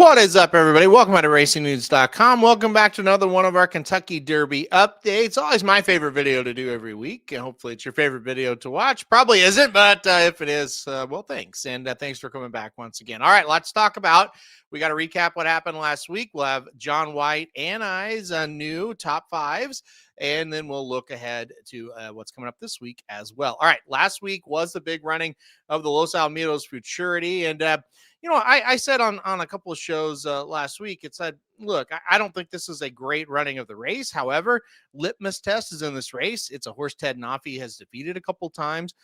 What is up, everybody? Welcome back to RacingNews.com. Welcome back to another one of our Kentucky Derby updates. Always my favorite video to do every week, and hopefully it's your favorite video to watch. Probably isn't, but if it is, well, thanks. And thanks for coming back once again. All right, lots to talk about. We got to recap what happened last week. We'll have John White and I's new top fives, and then we'll look ahead to what's coming up this week as well. All right, last week was the big running of the Los Alamitos Futurity, and I said on a couple of shows last week, it said, look, I don't think this is a great running of the race. However, Litmus Test is in this race. It's a horse Ted Noffey has defeated a couple times.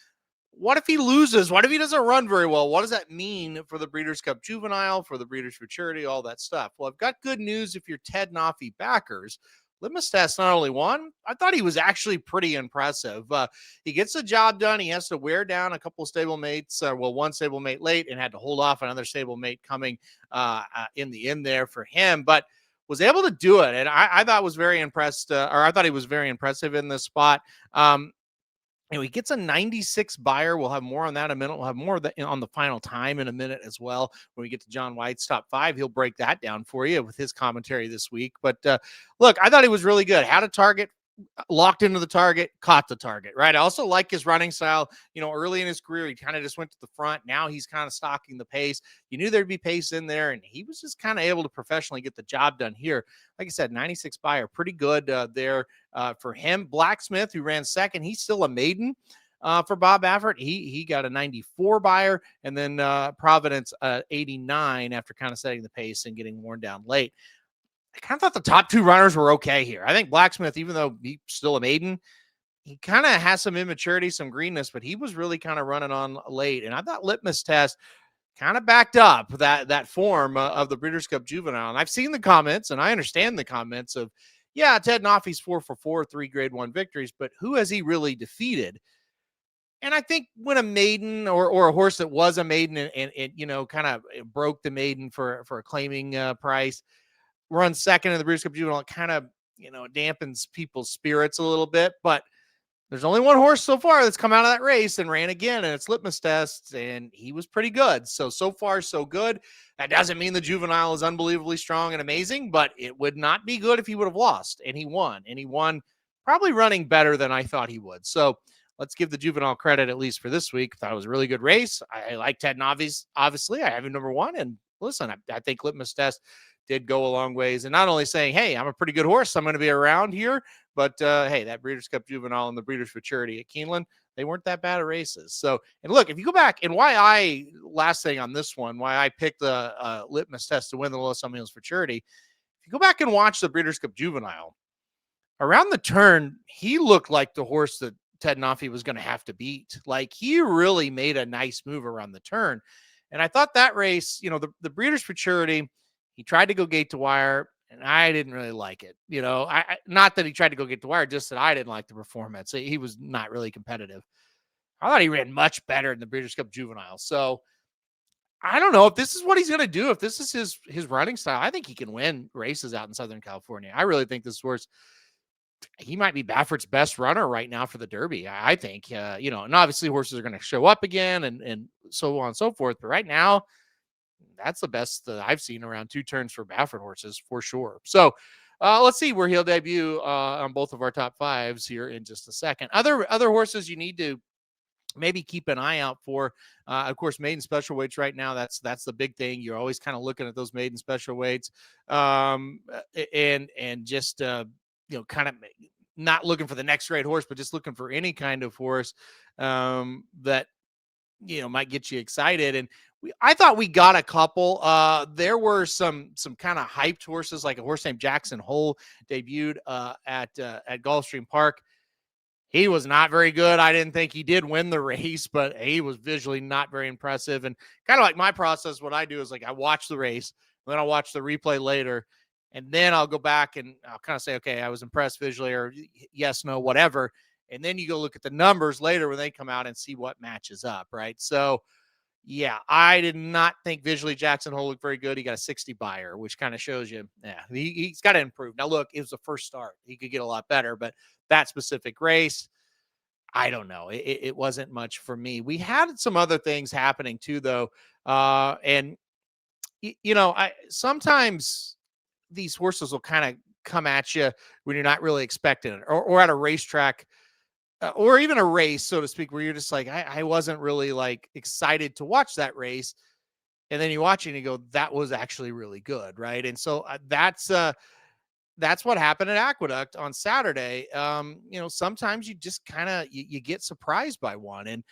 What if he loses? What if he doesn't run very well? What does that mean for the Breeders Cup Juvenile, for the Breeders Futurity, all that stuff? Well, I've got good news if you're Ted Noffey backers. Litmus Test not only won, I thought he was actually pretty impressive. He gets the job done. He has to wear down a couple of stablemates, one stablemate late, and had to hold off another stablemate coming in the end there for him, but was able to do it. And I thought was very impressed, or I thought he was very impressive in this spot. He gets a 96 buyer. We'll have more on that in a minute. We'll have more of that on the final time in a minute as well. When we get to John White's top five, he'll break that down for you with his commentary this week. But look, I thought he was really good. Had a target, locked into the target, caught the target, right? I also like his running style. Early in his career, he kind of just went to the front. Now he's kind of stalking the pace. You knew there'd be pace in there, and he was just kind of able to professionally get the job done here. Like I said, 96 buyer, pretty good there for him. Blacksmith, who ran second, he's still a maiden. For Bob Baffert, he got a 94 buyer, and then Providence 89 after kind of setting the pace and getting worn down late. I kind of thought the top two runners were okay here. I think Blacksmith, even though he's still a maiden, he kind of has some immaturity, some greenness, but he was really kind of running on late. And I thought Litmus Test kind of backed up that form of the Breeders' Cup Juvenile. And I've seen the comments, and I understand the comments of, yeah, Ted Noffey's 4 for 4, 3 grade 1 victories, but who has he really defeated? And I think when a maiden or a horse that was a maiden and kind of broke the maiden for a claiming price, runs second in the Breeders' Cup Juvenile, it kind of, dampens people's spirits a little bit. But there's only one horse so far that's come out of that race and ran again, and it's Litmus Test, and he was pretty good. So far, so good. That doesn't mean the Juvenile is unbelievably strong and amazing, but it would not be good if he would have lost, and he won. And he won probably running better than I thought he would. So let's give the Juvenile credit, at least for this week. I thought it was a really good race. I like Ted Noffey's, obviously. I have him number one, and listen, I think Litmus Test did go a long ways, and not only saying, hey, I'm a pretty good horse, I'm going to be around here, but hey, that Breeders' Cup Juvenile and the Breeders' Futurity at Keeneland, they weren't that bad of races. So, and look, if you go back, and last thing on this one, why I picked the Litmus Test to win the Los Alamitos Futurity, if you go back and watch the Breeders' Cup Juvenile, around the turn, he looked like the horse that Ted Noffey was going to have to beat. Like, he really made a nice move around the turn. And I thought that race, the Breeders' Futurity, he tried to go gate to wire, and I didn't really like it. Not that he tried to go gate to wire, just that I didn't like the performance. He was not really competitive. I thought he ran much better in the Breeders' Cup Juvenile. So I don't know if this is what he's going to do. If this is his running style, I think he can win races out in Southern California. I really think this horse, he might be Baffert's best runner right now for the Derby. I think, and obviously horses are going to show up again and so on and so forth. But right now, that's the best that I've seen around 2 turns for Baffert horses for sure. So let's see where he'll debut on both of our top fives here in just a second. Other horses you need to maybe keep an eye out for. Of course, maiden special weights right now. That's the big thing. You're always kind of looking at those maiden special weights, and just kind of not looking for the next great horse, but just looking for any kind of horse that might get you excited. And I thought we got a couple. There were some kind of hyped horses, like a horse named Jackson Hole debuted at Gulfstream Park. He was not very good. I didn't think he did win the race, but he was visually not very impressive. And kind of like my process, what I do is, like, I watch the race, then I'll watch the replay later, and then I'll go back and I'll kind of say, okay, I was impressed visually, or yes, no, whatever. And then you go look at the numbers later when they come out and see what matches up, right? So, yeah, I did not think visually Jackson Hole looked very good. He got a 60 buyer, which kind of shows you, yeah, he's got to improve. Now, look, it was the first start. He could get a lot better, but that specific race, I don't know. It wasn't much for me. We had some other things happening too, though. And I sometimes these horses will kind of come at you when you're not really expecting it, or at a racetrack, or even a race, so to speak, where you're just like, I wasn't really like excited to watch that race. And then you watch it and you go, that was actually really good. Right. And so that's what happened at Aqueduct on Saturday. Sometimes you just kind of you get surprised by one. And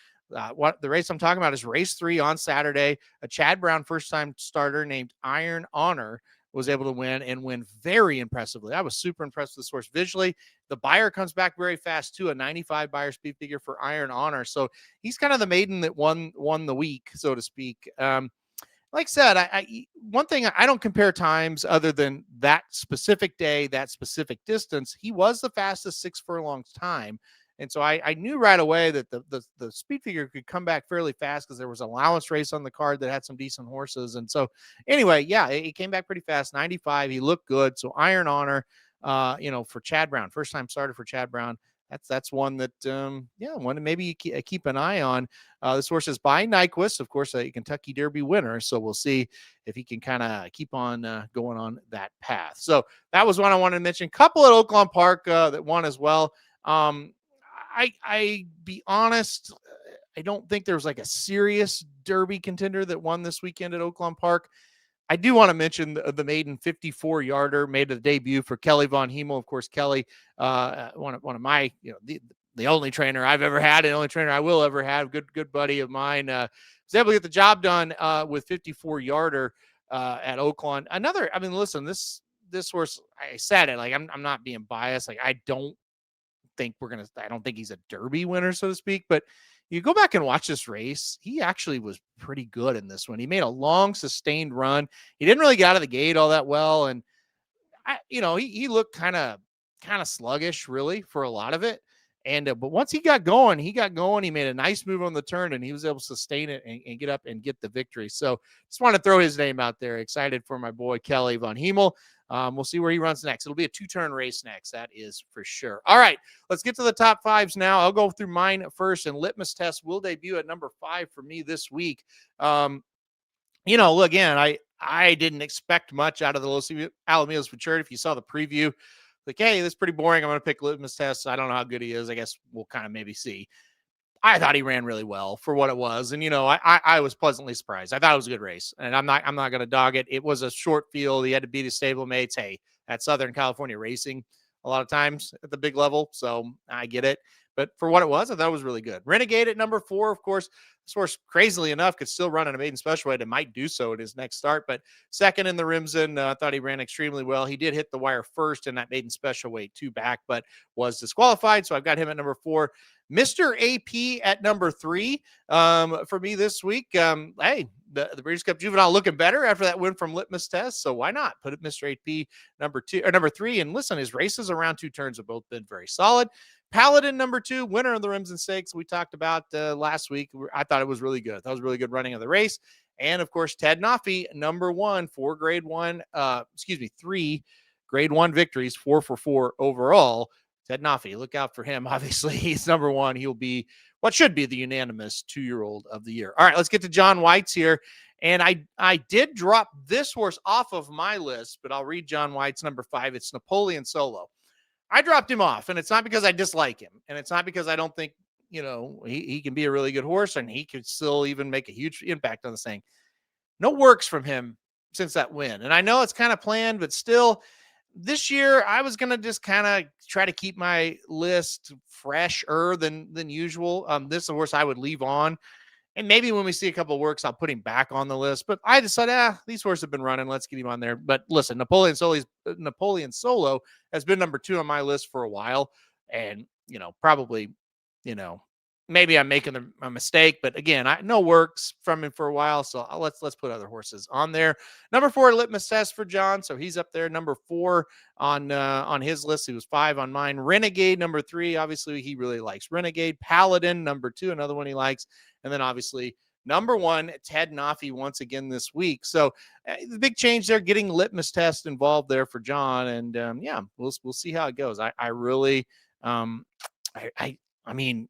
what the race I'm talking about is race 3 on Saturday. A Chad Brown first time starter named Iron Honor was able to win very impressively. I was super impressed with this horse visually. The buyer comes back very fast too, a 95 buyer speed figure for Iron Honor. So he's kind of the maiden that won the week, so to speak. Like I said, one thing, I don't compare times other than that specific day, that specific distance. He was the fastest 6 furlongs time. And so I knew right away that the speed figure could come back fairly fast because there was an allowance race on the card that had some decent horses. And so anyway, yeah, he came back pretty fast, 95. He looked good. So Iron Honor, for Chad Brown, first time starter for Chad Brown. That's one that, one that maybe you keep an eye on. This horse is by Nyquist, of course, a Kentucky Derby winner. So we'll see if he can kind of keep on going on that path. So that was one I wanted to mention. Couple at Oaklawn Park that won as well. I be honest, I don't think there was like a serious Derby contender that won this weekend at Oaklawn Park. I do want to mention the maiden 54-yarder made a debut for Kelly Von Hemel. Of course, Kelly, one of my, the only trainer I've ever had, and the only trainer I will ever have, good buddy of mine, was able to get the job done with 54-yarder at Oaklawn. Listen, this horse, I said it, like I'm not being biased. Like I don't think he's a Derby winner, so to speak, but you go back and watch this race, he actually was pretty good in this one. He made a long, sustained run. He didn't really get out of the gate all that well. And he looked kind of sluggish really for a lot of it. And but once he got going. He made a nice move on the turn, and he was able to sustain it and get up and get the victory. So just want to throw his name out there. Excited for my boy Kelly Von Hemel. We'll see where he runs next. It'll be a 2-turn race next. That is for sure. All right, let's get to the top 5s now. I'll go through mine first, and Litmus Test will debut at number 5 for me this week. Again, I didn't expect much out of the Alamitos Futurity. If you saw the preview, like, hey, this is pretty boring. I'm going to pick Litmus Test. I don't know how good he is. I guess we'll kind of maybe see. I thought he ran really well for what it was. And, I was pleasantly surprised. I thought it was a good race, and I'm not going to dog it. It was a short field. He had to beat his stablemates. Hey, that's Southern California racing a lot of times at the big level. So I get it. But for what it was, I thought it was really good. Renegade at number 4, of course. This horse, crazily enough, could still run in a maiden special weight and might do so in his next start. But second in the Remington, I thought he ran extremely well. He did hit the wire first in that maiden special weight 2 back, but was disqualified. So I've got him at number 4. Mr. AP at number 3 for me this week. Hey, the Breeders' Cup Juvenile looking better after that win from Litmus Test. So why not put it Mr. AP number 3? And listen, his races around 2 turns have both been very solid. Paladin number 2, winner of the Remington Stakes we talked about last week. I thought it was really good. That was really good running of the race. And of course, Ted Noffey, number 1, 3 grade 1 victories, 4 for 4 overall. Ted Noffey, look out for him. Obviously, he's number 1. He'll be what should be the unanimous 2-year-old of the year. All right, let's get to John White's here. And I did drop this horse off of my list, but I'll read John White's number 5. It's Napoleon Solo. I dropped him off, and it's not because I dislike him, and it's not because I don't think, he can be a really good horse, and he could still even make a huge impact on this thing. No works from him since that win. And I know it's kind of planned, but still, this year I was going to just kind of try to keep my list fresher than usual. This is a horse I would leave on. And maybe when we see a couple of works, I'll put him back on the list. But I decided, these horses have been running. Let's get him on there. But listen, Napoleon Solo has been number 2 on my list for a while. And, probably, maybe I'm making a mistake. But again, no works from him for a while. So let's put other horses on there. Number 4, Litmus Test for John. So he's up there. Number 4 on his list. He was 5 on mine. Renegade, number 3. Obviously, he really likes Renegade. Paladin, number 2. Another one he likes. And then obviously number 1, Ted Noffey once again this week. So the big change there, getting Litmus Test involved there for John. And we'll see how it goes. I really, I mean,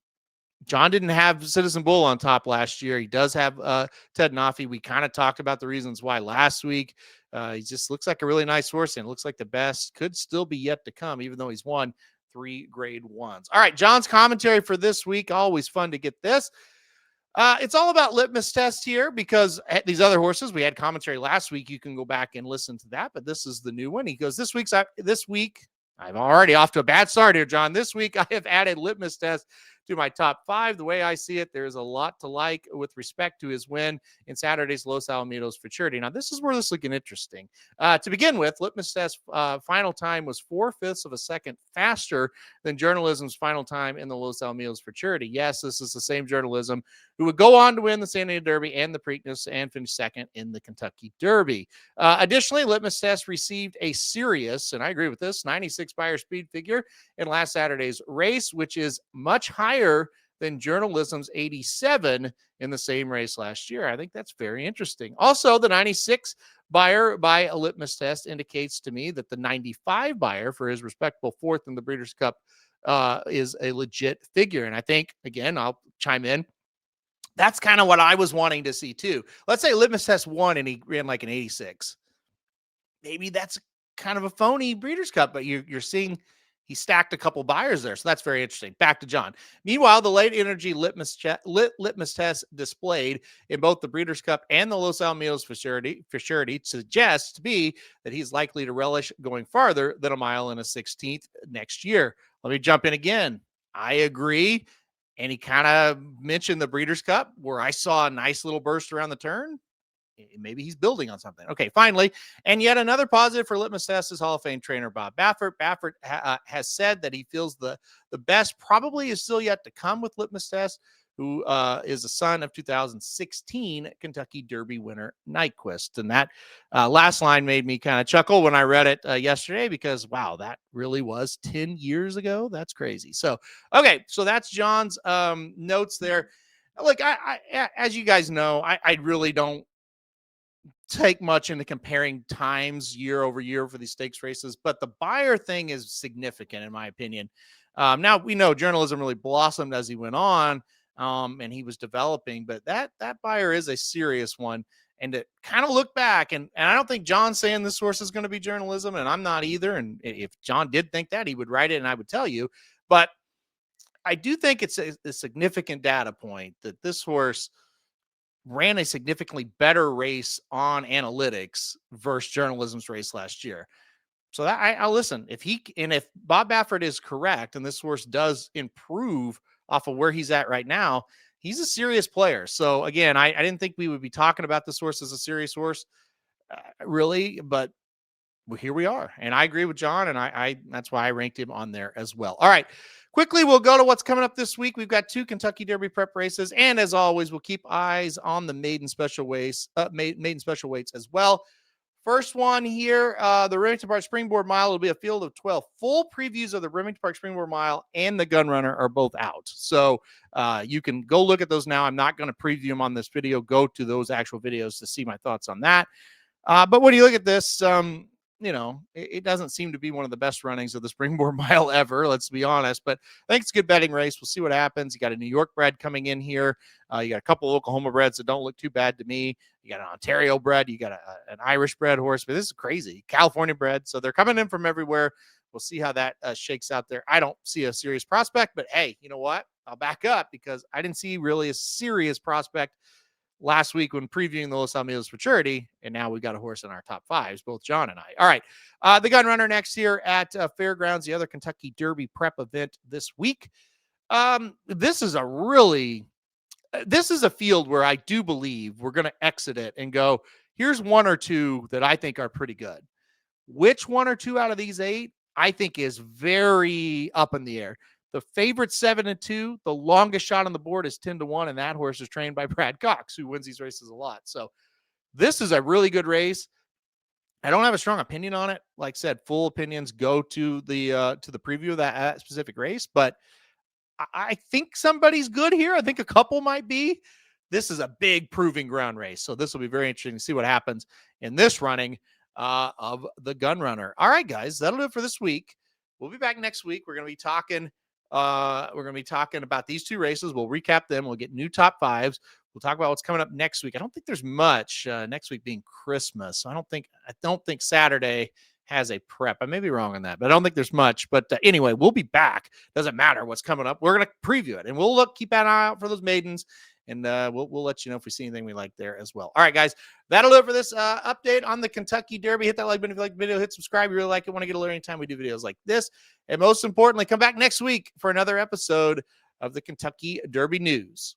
John didn't have Citizen Bull on top last year. He does have Ted Noffey. We kind of talked about the reasons why last week. He just looks like a really nice horse, and it looks like the best could still be yet to come, even though he's won 3 grade ones. All right, John's commentary for this week. Always fun to get this. It's all about litmus test here because these other horses, we had commentary last week. You can go back and listen to that, but this is the new one. He goes, this week, I'm already off to a bad start here, John. This week, I have added litmus test to my top 5. The way I see it, there's a lot to like with respect to his win in Saturday's Los Alamitos Futurity. Now, this is where this is looking interesting. To begin with, litmus test final time was 4/5 of a second faster than journalism's final time in the Los Alamitos Futurity. Yes, this is the same journalism who would go on to win the San Diego Derby and the Preakness and finish second in the Kentucky Derby. Additionally, litmus test received a serious, and I agree with this, 96 Beyer speed figure in last Saturday's race, which is much higher than journalism's 87 in the same race last year. I think that's very interesting. Also, the 96 Beyer by a litmus test indicates to me that the 95 Beyer for his respectable 4th in the Breeders' Cup is a legit figure. And I think, again, I'll chime in. That's kind of what I was wanting to see too. Let's say litmus test 1 and he ran like an 86. Maybe that's kind of a phony Breeders' Cup, but you're seeing he stacked a couple Beyers there. So that's very interesting. Back to John. Meanwhile, the late energy litmus test displayed in both the Breeders' Cup and the Los Alamitos Futurity suggests to be that he's likely to relish going farther than a mile and a 16th next year. Let me jump in again. I agree. And he kind of mentioned the Breeders' Cup where I saw a nice little burst around the turn. Maybe he's building on something. Okay, finally, and yet another positive for litmus test is Hall of Fame trainer Bob Baffert. Baffert has said that he feels the best probably is still yet to come with litmus test, who is the son of 2016 Kentucky Derby winner Nyquist. And that last line made me kind of chuckle when I read it yesterday because, wow, that really was 10 years ago. That's crazy. So, okay, so that's John's notes there. Look, I as you guys know, I really don't take much into comparing times year over year for these stakes races, but the Beyer thing is significant in my opinion. Now we know journalism really blossomed as he went on, and he was developing, but that Beyer is a serious one. And to kind of look back, and I don't think John's saying this source is going to be journalism, and I'm not either. And if John did think that, he would write it, and I would tell you. But I do think it's a significant data point that this horse ran a significantly better race on analytics versus journalism's race last year. So that I'll listen. If Bob Baffert is correct and this horse does improve off of where he's at right now, he's a serious player. So again, I didn't think we would be talking about this horse as a serious horse, really, but here we are. And I agree with John, and I that's why I ranked him on there as well. All right. Quickly, we'll go to what's coming up this week. We've got 2 Kentucky Derby prep races, and as always, we'll keep eyes on the maiden special weights, maiden special weights as well. First one here, the Remington Park Springboard Mile will be a field of 12. Full previews of the Remington Park Springboard Mile and the Gun Runner are both out, so you can go look at those now. I'm not going to preview them on this video. Go to those actual videos to see my thoughts on that. But when you look at this, it doesn't seem to be one of the best runnings of the Springboard Mile ever, let's be honest, but I think it's a good betting race. We'll see what happens. You got a New York bred coming in here. You got a couple of Oklahoma breds that don't look too bad to me. You got an Ontario bred. You got an Irish bred horse, but this is crazy. California bred. So they're coming in from everywhere. We'll see how that shakes out there. I don't see a serious prospect, but hey, you know what? I'll back up because I didn't see really a serious prospect last week when previewing the Los Alamitos Futurity, and now we got a horse in our top 5s, both John and I. All right, the Gun Runner next here at Fairgrounds, the other Kentucky Derby prep event this week. This is a field where I do believe we're going to exit it and go, here's 1 or 2 that I think are pretty good. Which 1 or 2 out of these 8 I think is very up in the air. The favorite 7-2, the longest shot on the board is 10-1, and that horse is trained by Brad Cox, who wins these races a lot. So this is a really good race. I don't have a strong opinion on it. Like I said, full opinions go to the preview of that specific race, but I think somebody's good here. I think a couple might be. This is a big proving ground race, so this will be very interesting to see what happens in this running of the Gun Runner. All right, guys, that'll do it for this week. We'll be back next week. We're going to be talking We're going to be talking about these two races. We'll recap them. We'll get new top fives. We'll talk about what's coming up next week. I don't think there's much next week being Christmas. So I don't think Saturday has a prep. I may be wrong on that, but I don't think there's much. But anyway, we'll be back. Doesn't matter what's coming up. We're going to preview it, and we'll keep an eye out for those maidens, and we'll let you know if we see anything we like there as well. All right, guys, that'll do it for this update on the Kentucky Derby. Hit that like button if you like the video. Hit subscribe if you really like it. Want to get alert anytime we do videos like this. And most importantly, come back next week for another episode of the Kentucky Derby News.